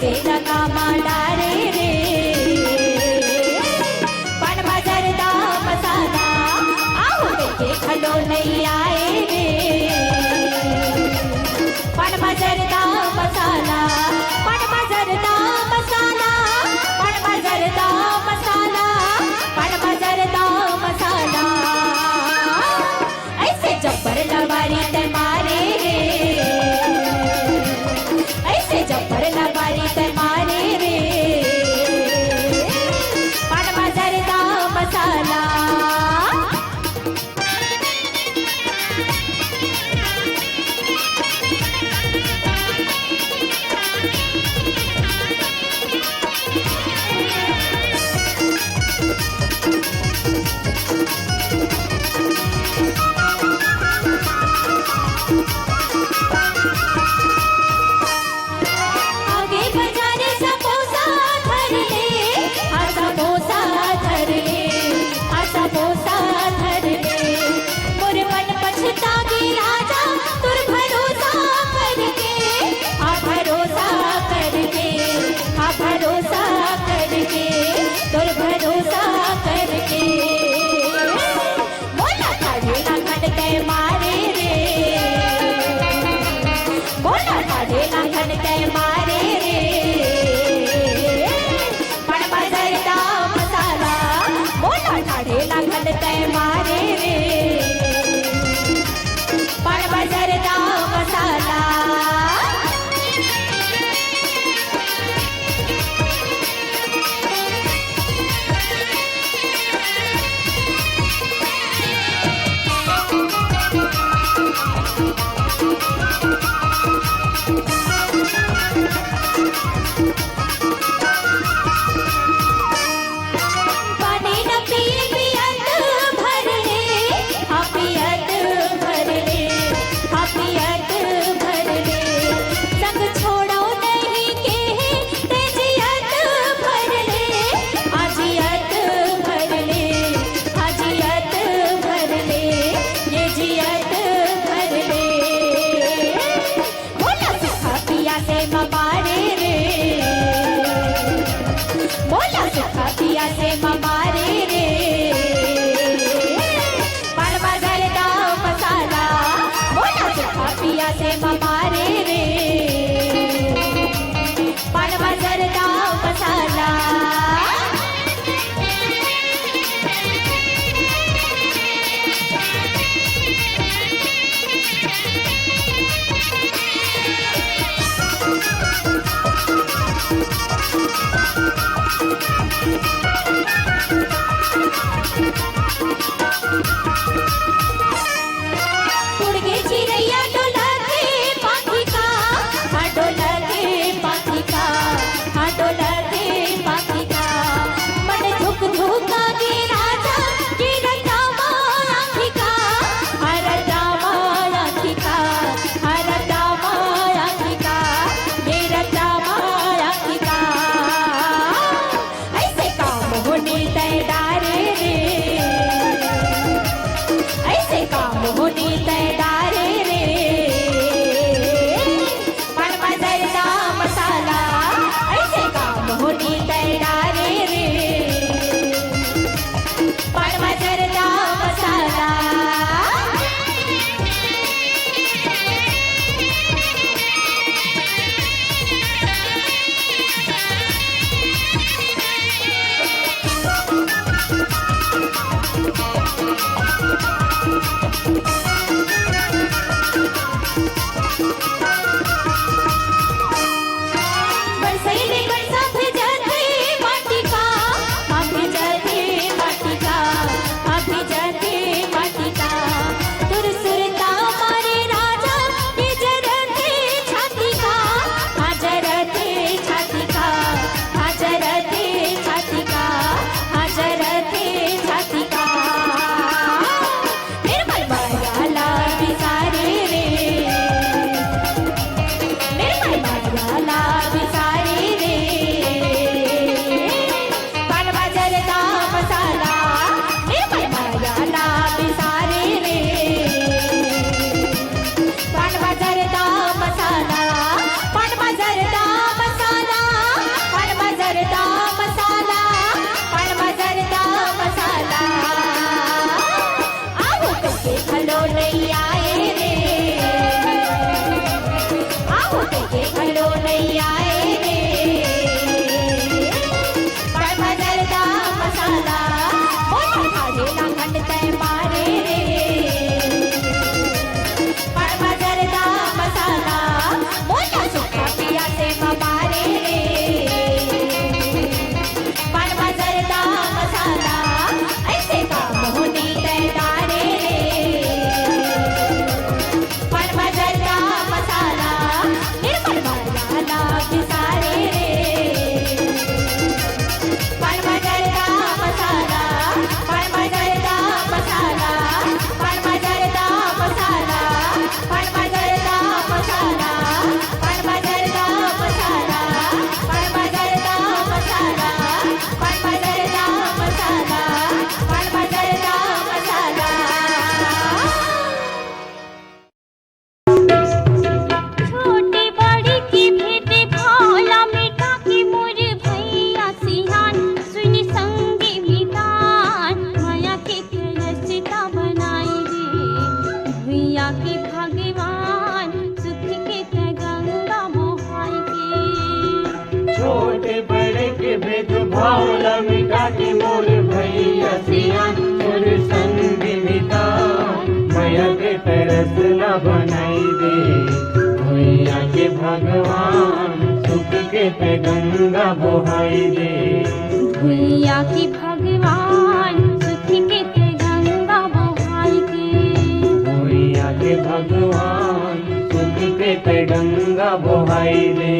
तेरा कामा डारे रे पण मजरदा मसाला आओ देखे खलो नहीं आए रे पण मजरदा मसाला पण मजरदा मसाला पण मजरदा मसाला पण मजरदा मसाला ऐसे जब्बर लवारी ते मारे रे ऐसे जब्बर लवारी ते मारे रे पण मजरदा मसाला की भगवान सुख के ते गंगा बहाई के। छोटे बड़े के भेदभाव ला मिटा के मोर भैया सियान मोर संग मितान माया के तरस ला बनाई दे भैया के भगवान सुख के ते गंगा बहाई दे। भैया की भगवान सुख के ते गंगा बहाई के। भैया के भगवान सुख के ते गंगा बहाई दे।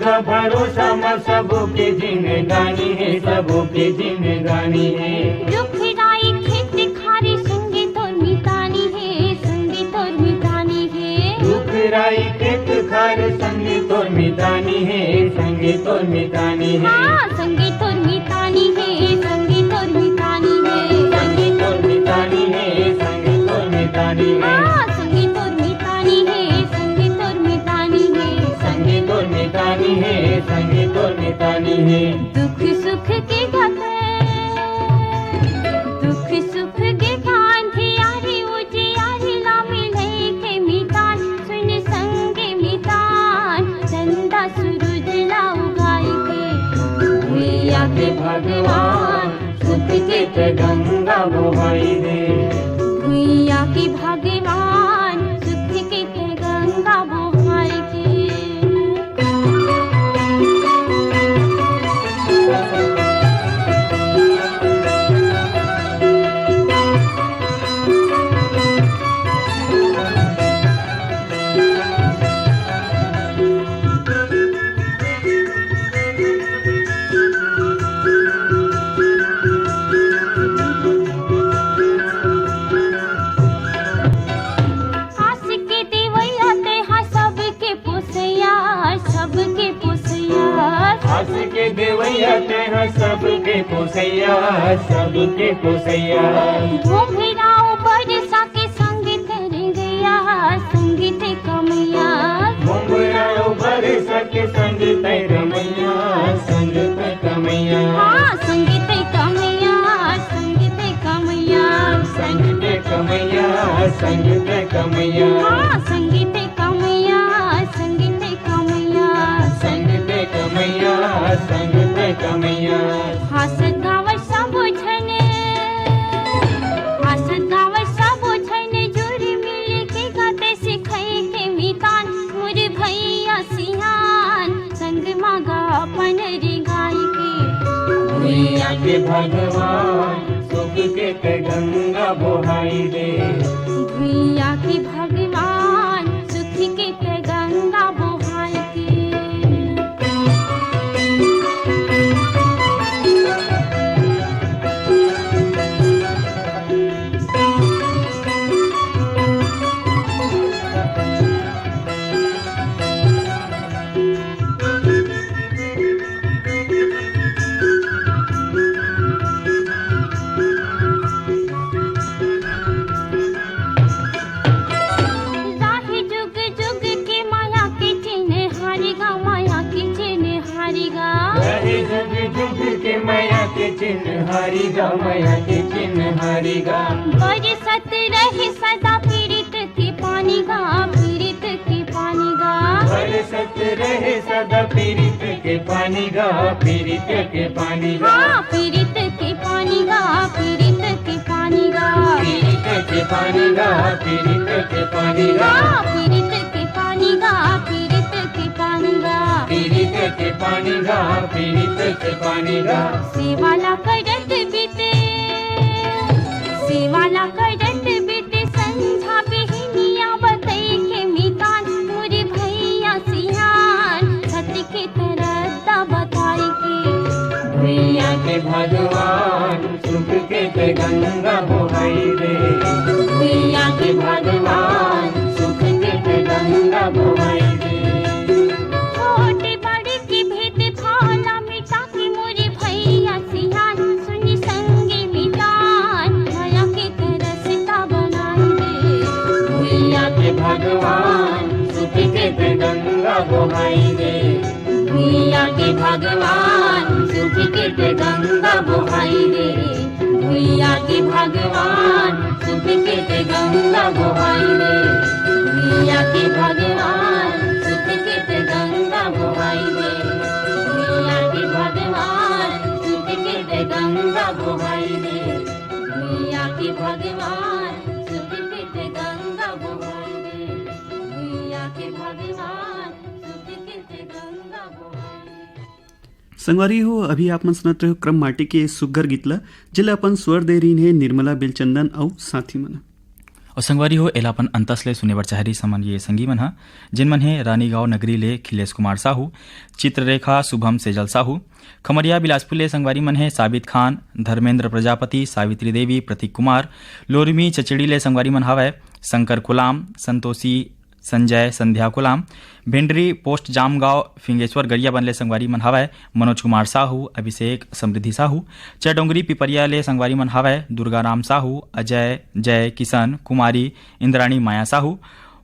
का भरोसा में सबके जिंदगानी है सबके जिंदगानी है। दुखदाई खेत खारी संगे तोर मितानी है संगे तोर मितानी है। दुखदाई खेत खारी संगे तोर मितानी है संगे तोर मितानी है। हाँ संगे तोर मितानी है संगे तोर मितानी है। संगे तोर मितानी है संगे तोर मितानी है। हाँ संगे तोर मितानी है संगे तोर मितानी है। संगे तोर मितानी है संगे तोर मितानी है। दुख सुख के गाते दुख सुख के गांधी यारी उठी यारी ला मिले के मितान सुन संगे मितान चंदा सूरज ला उगाई के। भैया के भगवान सुख के ते गंगा बहाई दे। भैया की भगवान सुख के ते गंगा बहाई के। के देवैया ते हैं सबके पोसैया सबके पोसैया। घुंघराओ बरसा के संग तेरे गया संगीत कमैया। घुंघराओ बरसा के संग तेरे मैया संग ते कमैया। हाँ संगीत कमैया संगीत कमैया। संग ते कमैया संग ते कमैया। हाँ संगीत कमैया संगीत कमैया। संग ते कमैया संग ते कमैया। हसत गावत सब छने हसत गावत सब छने जोरी मिल के गाते सिखाए के मितान मोर भैया सियान संग मागा अपन रे गाय के। भैया के भगवान सुख के ते गंगा बहाई दे। भैया की भगवान सुख के ते गंगा बहाई के। माया के चिन्ह हारीगा माया के चिन्ह हारीगा। बरसत रहे सदा पीड़ित के पानी गा पीड़ित के पानी गा। बरसत रहे सदा पीड़ित के पानी गा पीड़ित के पानी गा। हाँ पीड़ित के पानी गा पीड़ित के पानी गा। पीड़ित के पानी गा पीड़ित के पानी गा। हाँ पीड़ित के पानी गा पीड़ित के पानी गा। पीड़ित के पानी गा पीड़ित के पानी गा। सेवाला करत बीते सेवाला करत बीते संझा बिहनिया बतई के मितान मोर भैया सियान छत के तरह बताई के। भैया के भगवान सुख के के गंगा बोहाई दे। भैया के भगवान सुख के गंगा बोहाई दे। छोटे बड़े के भेद भावना मिटा के मोरे भैया सियान सुनी संगे मितान माया के रस्ता बनाई दे। भैया के भगवान सुख के गंगा बोहाई दे। भैया के भगवान सुख के गंगा बोहाई दे। भैया के भगवान सुख के गंगा बोहाई दे। भैया के भगवान सुख के गंगा बोहाई दे। भैया के भगवान सुख के गंगा बोहाई दे। भैया के भगवान सुख के गंगा बोहाई दे। भैया के भगवान सुख के गंगा बोहाई दे। संगवारी हो अभी आप मन सुनत रहे क्रम माटी के सुग्घर गीतला जिला अपन स्वर दे रही है निर्मला बेलचंदन और साथी मन। और संगवारी हो एला अपन अंतस सुने बर चाहरी समन ये संगी मन जिन मन है रानीगांव नगरी ले खिलेश कुमार साहू, चित्ररेखा शुभम सेजल साहू, खमरिया बिलासपुर ले संगवारी मन है साबित खान, धर्मेंद्र प्रजापति, सावित्री देवी, प्रतीक कुमार, लोरमी चचड़ी ले संगवारी मन हवय शंकर कुलाम, संतोषी संजय, संध्या कुलाम, भेंडरी पोस्ट जामगांव फिंगेश्वर गरिया बनले संगवारी मन हवय मनोज कुमार साहू, अभिषेक समृद्धि साहू, चडोंगरी पिपरिया ले संगवारी मन हवय दुर्गाराम साहू, अजय जय किशन, कुमारी इंद्राणी माया साहू,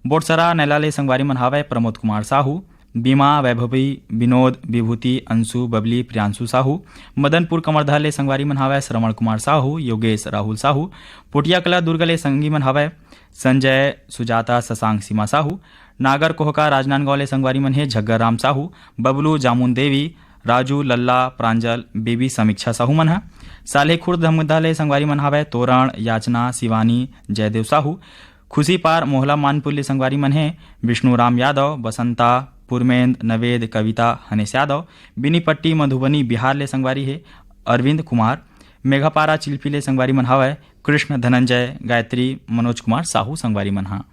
बोटसरा नैला ले संगवारी मन हवय प्रमोद कुमार साहू, बीमा वैभवी विनोद विभूति अंशु बबली प्रियांशु साहू, मदनपुर कमरधा ले संगवारी मन हवय श्रवण कुमार साहू, योगेश राहुल साहू, पोटिया कला दुर्ग ले संगी मन हवय संजय सुजाता शशांक सीमा साहू, नागर कोहका राजनांदगांव ले संगवारी मन है झग्गर राम साहू, बबलू जामुन देवी, राजू लल्ला प्रांजल बेबी समीक्षा साहू मन है साले खुर्द धमदा ले संगवारी मन हवय तोरण याचना शिवानी जयदेव साहू, खुशी पार मोहला मानपुर ले संगवारी मन है विष्णुराम यादव, बसंता पुरमेंद नवेद कविता हनेश यादव, बिनीपट्टी मधुबनी बिहार ले संगवारी है अरविंद कुमार, मेघापारा चिल्पी ले संगवारी मन हवय कृष्ण धनंजय गायत्री मनोज कुमार साहू संगवारी मन हा।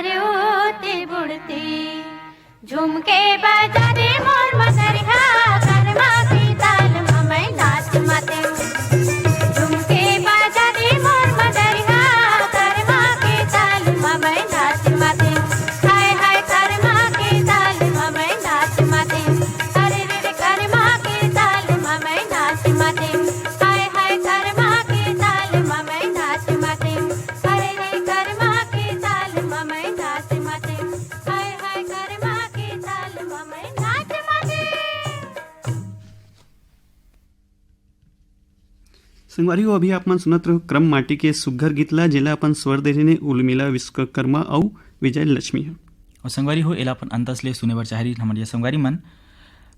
अरे उड़ते बुड़ते झुमके बजा दे मोर मदरिया कर्मा की ताल मैं नाच माते झुमके बजा दे मोर मदरिया कर्मा की ताल मैं नाच माते हाय हाय कर्मा की ताल मैं नाच माते अरे रे कर्मा की ताल मैं नाच माते हाय हाय कर्मा की ताल मैं नाच माते अरे रे कर्मा की ताल मैं नाच माते हाय हाय कर्मा की ताल मैं नाच माते। संगवारी हो अभी आपण सुनत रहो क्रम माटी के सुघर गीतला जिला अपन स्वर देरीने उर्मिला विश्वकर्मा और विजय लक्ष्मी है। और संगवारी हो एला अपन अंतस ले सुने बर चाहरी हमारे संगवारी मन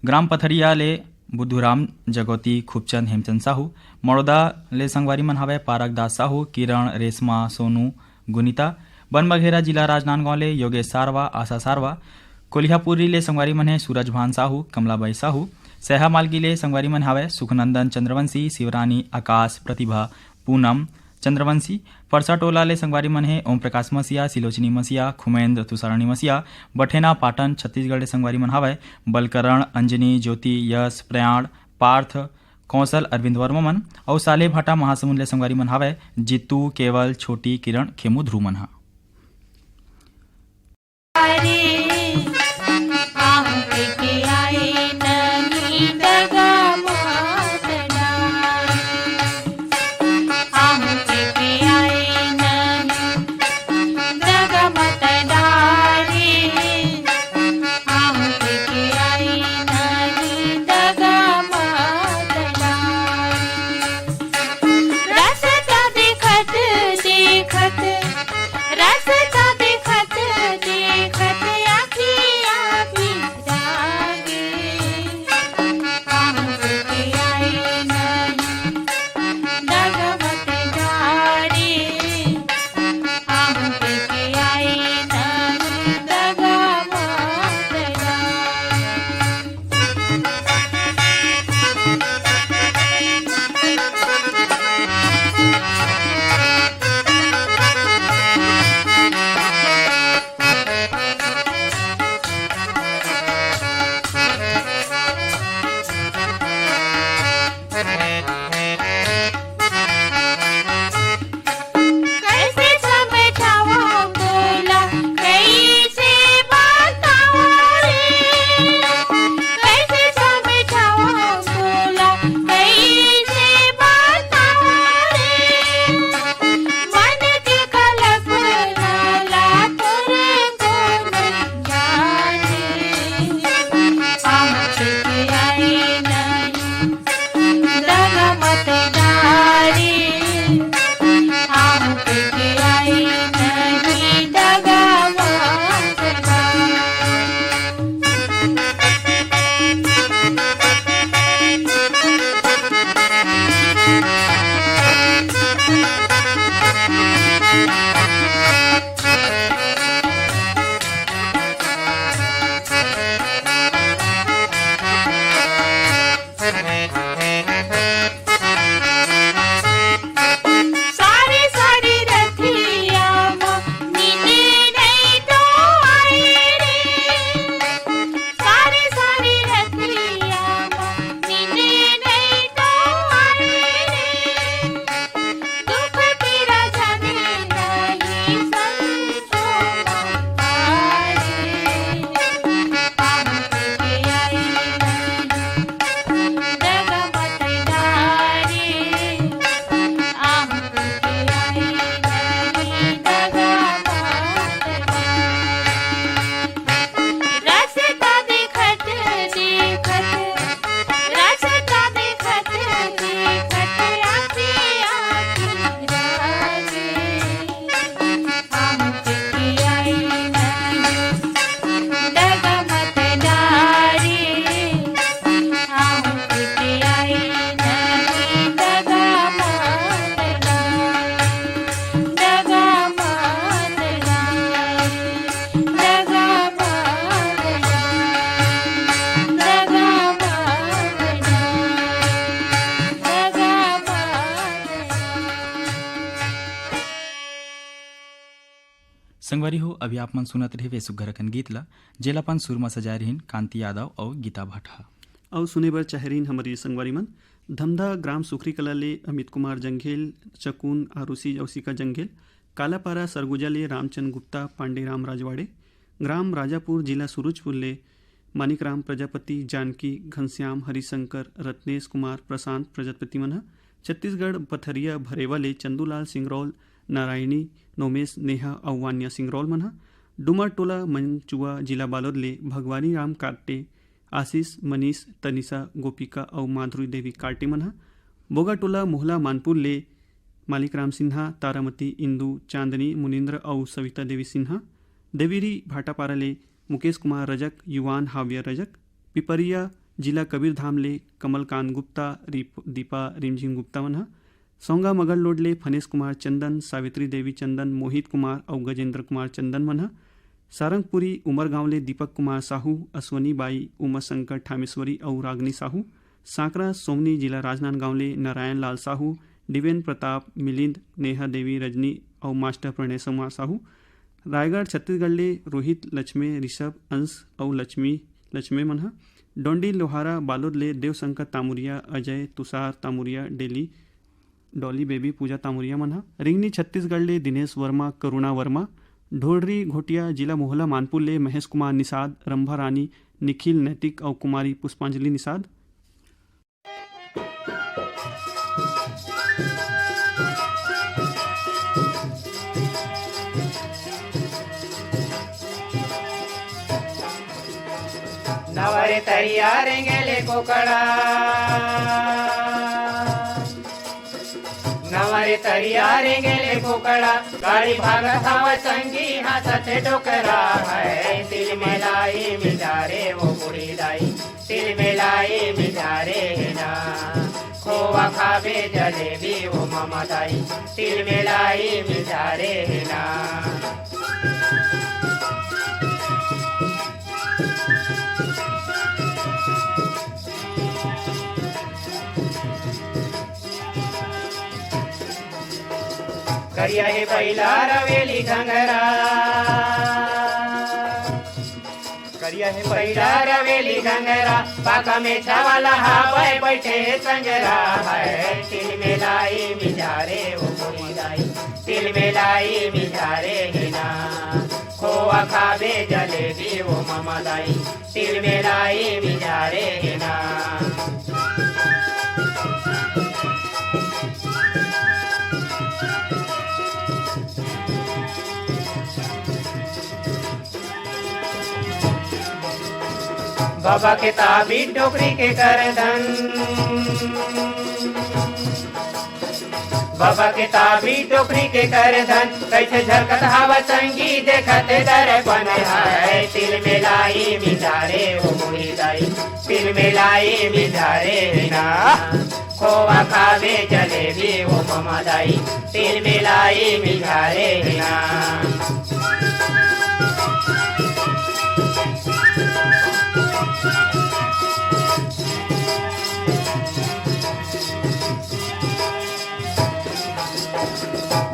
ग्राम पथरिया ले बुद्धूराम जगोती खूबचंद हेमचंद साहू मड़ोदा ले संगवारी मन हवे पारक दास साहू किरण रेशमा सोनू गुनीता बनबघेरा जिला राजनांदगांव ले योगेश सारवा आशा सारवा कोल्हापुरी ले संगवारी मन है सूरज भान साहू कमलाबाई साहू सहा मालगी ले संगवारी मन हवे सुखनंदन चंद्रवंशी शिवरानी आकाश प्रतिभा पूनम चंद्रवंशी परसा टोला ले संगवारी मन है ओम प्रकाश मसिया सिलोचनी मसिया खुमेंद्र तुषारानी मसिया बठेना पाटन छत्तीसगढ़ ले संगवारी मन हवे बलकरण अंजनी ज्योति यश प्रयाण पार्थ कौशल अरविंद वर्मा मन और साले भाटा महासमुंद ले संगवारी मन हवे जीतू केवल छोटी किरण खेमू ध्रुव मन हा। अभी आप मन सुनत रहे वे सुग्घरकन गीत ला जेलापन सुर में सजाए रहीन कांति यादव और गीता भट्टा। और सुने बर चाहरीन हमारी संगवारी मन धमधा ग्राम सुखरी कला ले अमित कुमार जंघेल, चकुन आरुषि औसिका जंघेल, कालापारा सरगुजा ले रामचंद गुप्ता, पांडेराम राजवाड़े, ग्राम राजापुर जिला सूरजपुर ले मानिकराम प्रजापति, जानकी, घनश्याम, हरिशंकर, रत्नेश कुमार, प्रशांत प्रजापति मन। छत्तीसगढ़ पथरिया भरेवा ले चंदूलाल सिंगरौल, नारायणी, नोमेश, नेहा और वान्या सिंगरौल मन। डुमर टोला मंचुआ जिला बालोद ले भगवानी राम काटे, आशीष, मनीष, तनिषा, गोपिका और माधुरी देवी कार्टे मन। बोगा टोला मोहला मानपुर ले मालिकराम सिन्हा, तारामती, इंदू, चांदनी, मुनिंद्र और सविता देवी सिन्हा। देवीरी भाटापारा ले मुकेश कुमार रजक, युवान हाव्य रजक। पिपरिया जिला कबीरधाम ले कमलकांत गुप्ता, दीपा रिमझिम गुप्ता मन। सोंगा मगल लोड ले फनेश कुमार चंदन, सावित्री देवी चंदन, मोहित कुमार और गजेंद्र कुमार चंदन मन। सारंगपुरी उमरगांव ले दीपक कुमार साहू, अश्वनी बाई, उमाशंकर ठामेश्वरी और रागनी साहू। सांकरा सोमनी जिला राजनांदगांव ले नारायण लाल साहू, दिवेन प्रताप, मिलिंद, नेहा देवी, रजनी और मास्टर प्रणय कुमार साहू। रायगढ़ छत्तीसगढ़ ले रोहित, लक्ष्मी, ऋषभ, अंश और लक्ष्मी मन। डोंडी लोहारा बालोद ले देवशंकर तामुरिया, अजय, तुषार तामुरिया, डॉली बेबी, पूजा तामुरिया मन। रिंगनी छत्तीसगढ़ ले दिनेश वर्मा, करुणा वर्मा। ढोलरी घोटिया जिला मोहला मानपुर ले महेश कुमार निषाद, रंभा रानी, निखिल नैतिक और कुमारी पुष्पांजलि निषाद। नवरे तरिया रेंगेले कोकड़ा, नवरे तरिया रेंगेले कोकड़ा, गाड़ी भागत हवा संगी हाथते डोकरा है। तिल मिलाई मिजारे वो बुढ़ी दाई, तिल मिलाई मिजारे ना, खोवा खावे जलेबी वो मामा दाई, तिल मिलाई मिजारे ना। करिया हे बैला रवेली घंगरा, करिया हे बैला रवेली घंगरा, पाका में छावाला हावे बैठे संगरा है। तिल मिलाई मिजारे वो बुढ़ी दाई, तिल मिलाई मिजारे ना, खोआ खावे जलेबी वो मामा दाई, तिल मिलाई मिजारे ना। बाबा के ताबी डोकरी के करधन, बाबा के ताबी डोकरी के करधन, कैसे झलकत हवा संगी देखते दर्पण है। तिल मिलाई मिजारे वो बुढ़ी दाई, तिल मिलाई मिजारे ना, खोवा खावे जलेबी वो मामा दाई, तिल मिलाई मिजारे ना।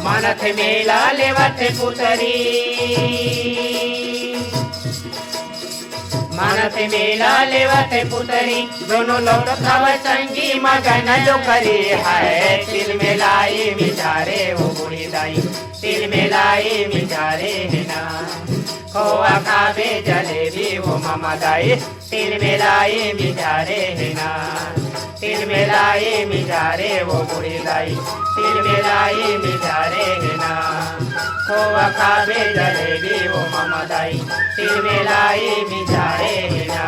मानथ मेला लेवत पुतरी, मानथ मेला लेवत पुतरी, दोनों लौटत हवा संगी मगन जो करी है। तिल मिलाई मिजारे वो बुढ़ी दाई, तिल मिलाई मिजारे ना, खोआ खावे जलेबी वो मामा दाई, तिल मिलाई मिजारे ना। तिल मिलाई मिजारे वो बुढ़ी दाई, तिल मिलाई मिजारे ना, खोआ खावे जलेबी वो मामा दाई, तिल मिलाई मिजारे ना।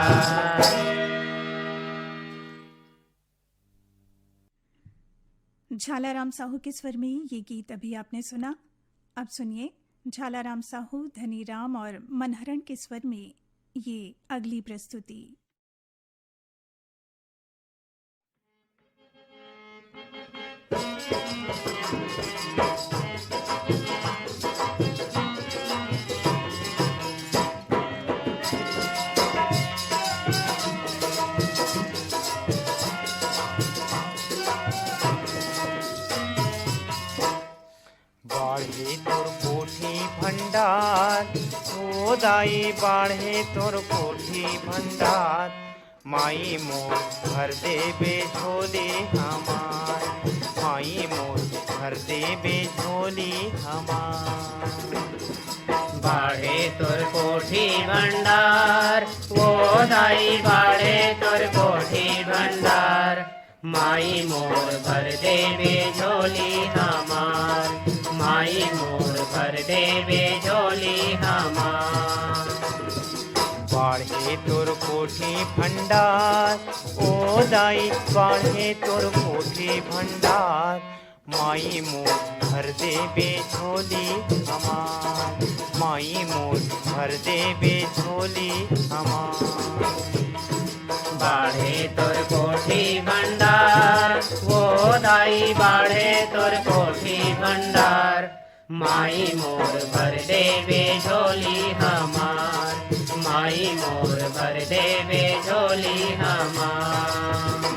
झालाराम साहू के स्वर में ये गीत अभी आपने सुना। अब सुनिए झालाराम साहू, धनीराम और मनहरण के स्वर में ये अगली प्रस्तुति। बाढ़ी तोर कोठी भंडार, ओ दाई बाढ़े तोर कोठी भंडार माई मोर भर देबे झोली हमार माई मोर भर देबे झोली हमार बाढ़े तोर कोठी भंडार वो दाई बाढ़े तोर कोठी भंडार माई मोर भर देबे झोली हमार माई मोर भर देबे झोली हमार बाढ़े तोर कोठी भंडार ओ दाई बाढ़े तोर कोठी भंडार माई मोर भर देबे झोली हमार माई मोर भर देबे झोली हमार बाढ़े तोर कोठी भंडार वो दाई बाढ़े तोर कोठी भंडार माई मोर भर देबे झोली हमार माई मोर भर देबे झोली हमार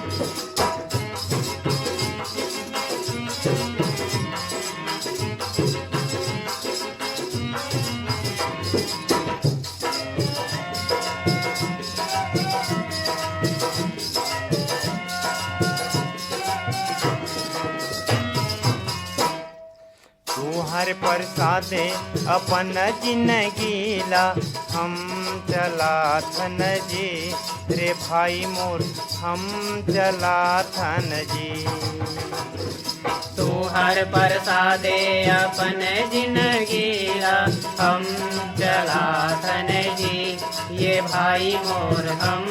हर प्रसादे अपन जिंदगीला हम चलाथन जी रे भाई मोर हम चलाथन जी तू हर प्रसादे अपन जिंदगीला हम चलाथन जी ये भाई मोर हम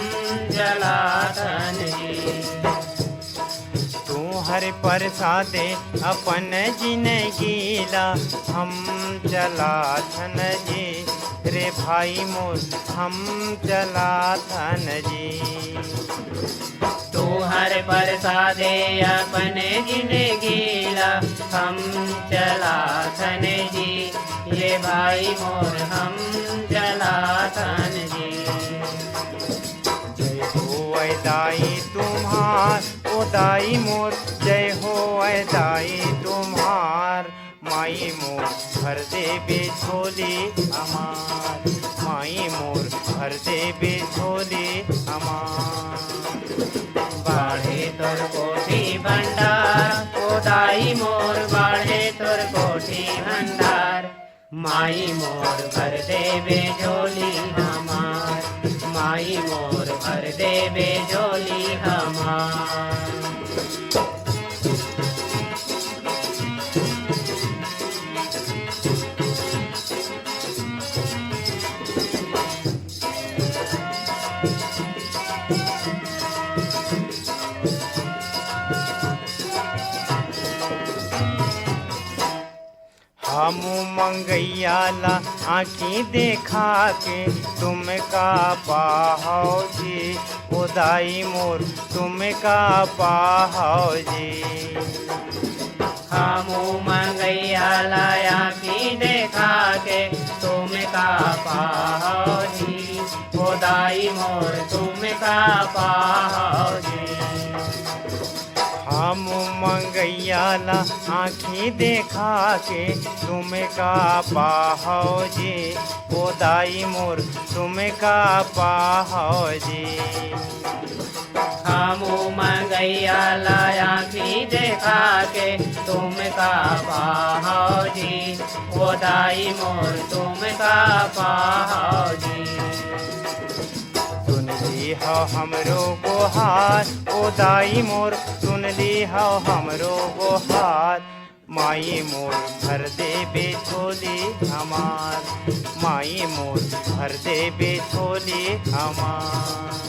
चलाथन जी हर प्रसादे अपन जिंदगीला हम चलाथन जी रे भाई मोर हम चलाथन जी तू हर प्रसादे अपन जिंदगीला हम चलाथन जी ये भाई मोर हम चलाथन जी जय हो दाई तुम्हार ओ दाई मोर जय हो दाई तुम्हार माई मोर भर देबे झोली हमार माई मोर भर देबे झोली हमार बाढ़े तोर कोठी भंडार ओ दाई मोर बाढ़े तोर कोठी भंडार माई मोर भर देबे झोली हमार माई मोर भर देबे झोली हमार हम मंगैयाला आँखी देखा के तुम का पाहो जी ओ दाई मोर तुम का पाहो जी हम मंगैयाला आँखी देखा के तुम का पाहो जी ओ दाई मोर तुम का पाहो जी हम मंगैयाला आँखी देखा के तुम का पाहो जी ओ दाई मोर तुम का पाहो जी हम मंगैयाला आँखी देखा के तुम का पाहो जी ओ दाई मोर तुम का पाहो जी सुन ली हो हमरो गोहार ओ दाई मोर सुन ली हो हमरो गोहार माई मोर भर देबे झोली हमार माई मोर भर देबे झोली हमार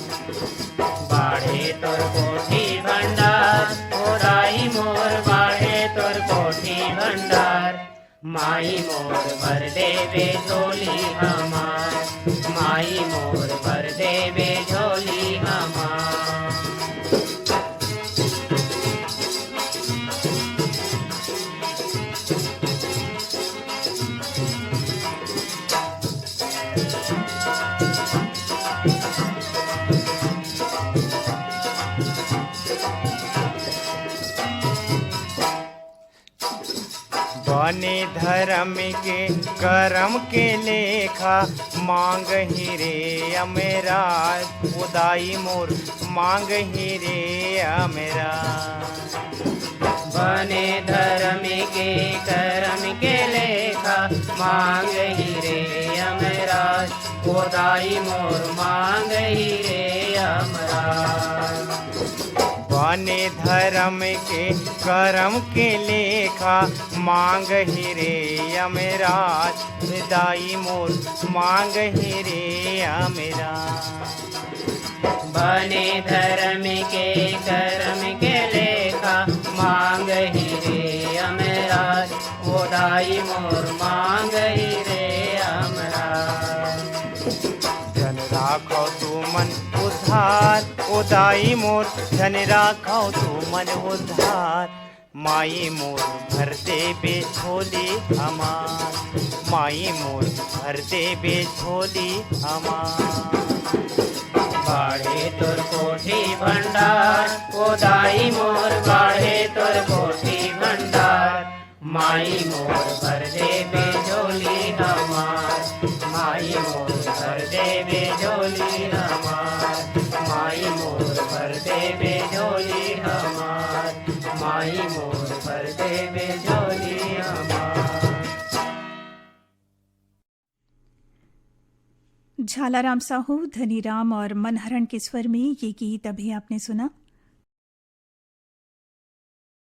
बाढ़े तोर कोठी भंडार ओ दाई मोर बाढ़े तोर कोठी भंडार माई मोर भर देबे झोली हमार माई मोर भर देबे झोली हमार बने धर्म के कर्म के लेखा मांग हीरे अमेरा उदाई मोर मांग हीरे अमेरा बने धर्म के कर्म के लेखा मांग हीरे अमराज गोदाई मोर मांग हीरे अमराज बने धर्म के कर्म के लेखा मांग हीरे अमेराज दाई मोर मांग हीरे अमेराज बने धर्म के कर्म के लेखा मांग हीरे अमराज गोदाई मोर मांग हीरे अमराज धन राखो तू मन उद्धार उदाई मोर धन राखो तू मन उद्धार माई मोर भर दे बेझोली हमार माई मोर भर दे बेझोली हमार बाढ़े तोर कोठी भंडार गोदाई मोर बाढ़े तोर कोठी भंडार माई मोर भर दे बेझोली हमार माई मोर भर दे बेझोली हमार माई मोर भर दे बेझोली हमार माई मोर भर दे बेझोली हमार। झालाराम साहू, धनीराम और मनहरण के स्वर में ये गीत अभी आपने सुना।